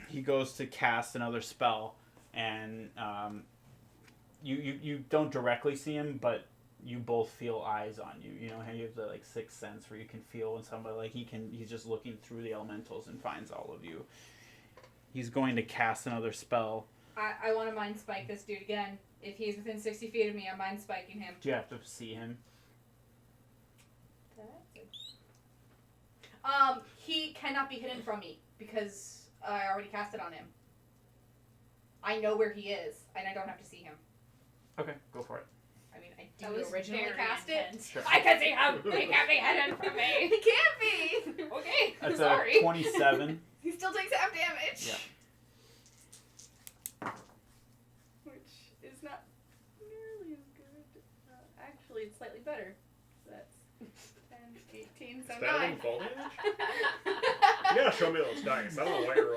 He goes to cast another spell, and you don't directly see him, but you both feel eyes on you. You know how you have the like sixth sense where you can feel when somebody like he's just looking through the elementals and finds all of you. He's going to cast another spell.
I want to mind spike this dude again. If he's within 60 feet of me, I'm mind spiking him.
Do you have to see him?
He cannot be hidden from me because I already cast it on him. I know where he is, and I don't have to see him.
Okay, go for it.
I mean, I
That
did
was
originally
very
cast
intense.
it.
Sure.
I can see how he can't be hidden from me.
He can't be!
Okay,
That's
sorry.
a 27.
He still takes half damage.
Yeah.
Which is not nearly as good. Actually, it's slightly better. So that's 10, 18, so
Better
9.
than full damage? You gotta show me those dice. I don't know why you're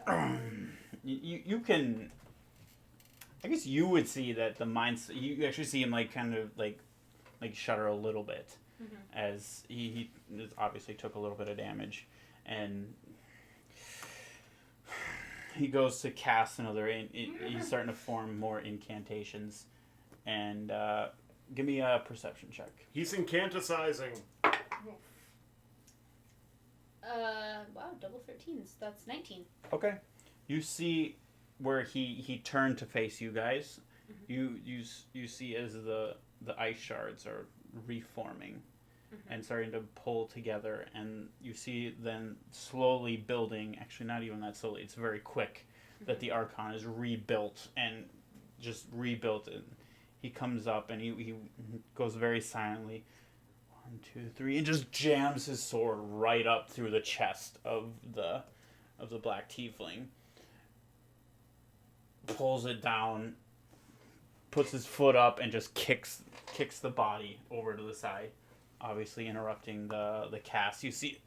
rolling.
You can. I guess you would see that the mindset. You actually see him like kind of like shudder a little bit, as he obviously took a little bit of damage, and he goes to cast another. He's starting to form more incantations, and give me a perception check.
He's incanticizing.
Wow, double 13s. That's 19.
Okay. You see where he turned to face you guys. You see as the ice shards are reforming, and starting to pull together, and you see then slowly building, actually not even that slowly, it's very quick, that the Archon is rebuilt and just rebuilt. And he comes up and he goes very silently, 1, 2, 3, and just jams his sword right up through the chest of the black tiefling, pulls it down, puts his foot up, and just kicks the body over to the side, obviously interrupting the cast. You see,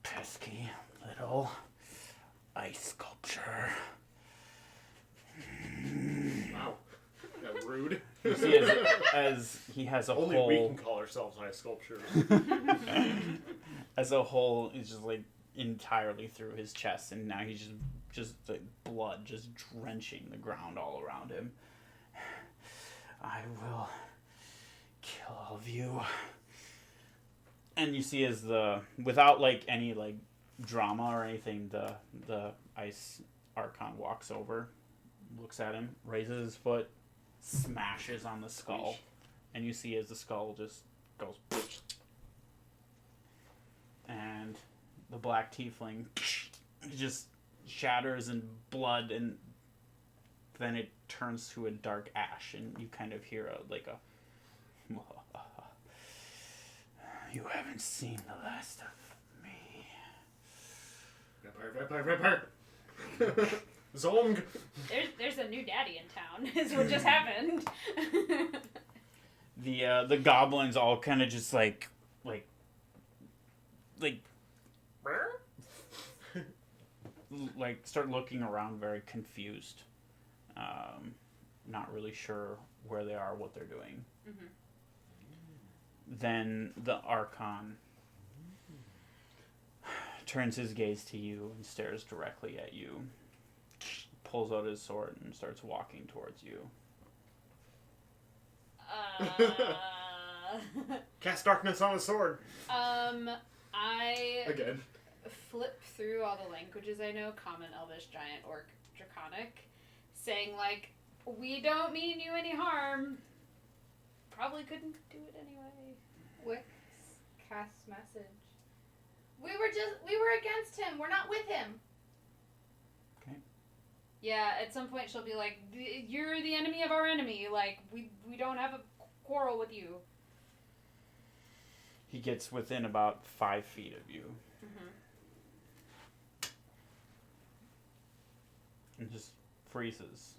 pesky little ice sculpture.
Wow. That rude.
You see, as he has a
Only
hole.
we can call ourselves ice sculptures.
As a whole is just like entirely through his chest, and now he's just like blood just drenching the ground all around him. I will kill all of you. And you see as without like any like drama or anything, the ice Archon walks over, looks at him, raises his foot, smashes on the skull, and you see as the skull just goes, and the black tiefling just shatters in blood, and then it turns to a dark ash, and you kind of hear a you haven't seen the last of me.
Vampire. Zong.
There's a new daddy in town. Is what just happened.
The goblins all kind of just like start looking around, very confused, not really sure where they are, what they're doing.
Mm-hmm.
Then the Archon turns his gaze to you and stares directly at you, pulls out his sword and starts walking towards you.
Cast darkness on a sword.
I
Again.
flip through all the languages I know: Common, Elvish, Giant, Orc, Draconic, saying like, "We don't mean you any harm. Probably couldn't do it anyway."
Wix cast message. We were against him. We're not with him.
Yeah, at some point she'll be like, "You're the enemy of our enemy. Like, we don't have a quarrel with you."
He gets within about 5 feet of you.
Mm-hmm.
And just freezes.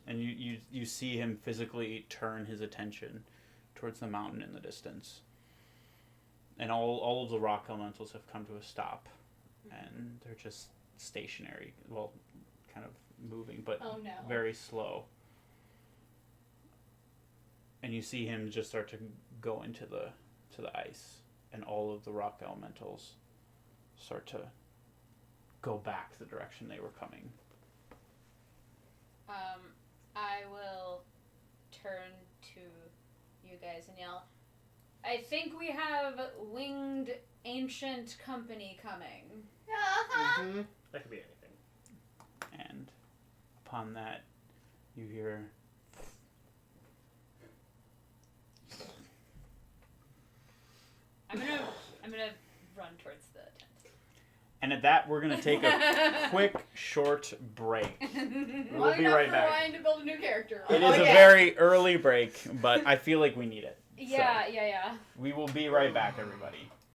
And you see him physically turn his attention towards the mountain in the distance. And all of the rock elementals have come to a stop. And they're just stationary. Well, kind of moving, but
Oh no.
very slow. And you see him just start to go into the ice, and all of the rock elementals start to go back the direction they were coming.
I will turn to you guys and yell, "I think we have winged ancient company coming."
Uh-huh.
Mm-hmm. That could be anything.
And upon that, you hear
I'm gonna run towards the tent.
and at that we're gonna take a quick short break. We'll
Long
be
enough
right
for
back.
Ryan to build a new character.
It is a
Okay.
very early break, but I feel like we need it.
Yeah.
We will be right back, everybody.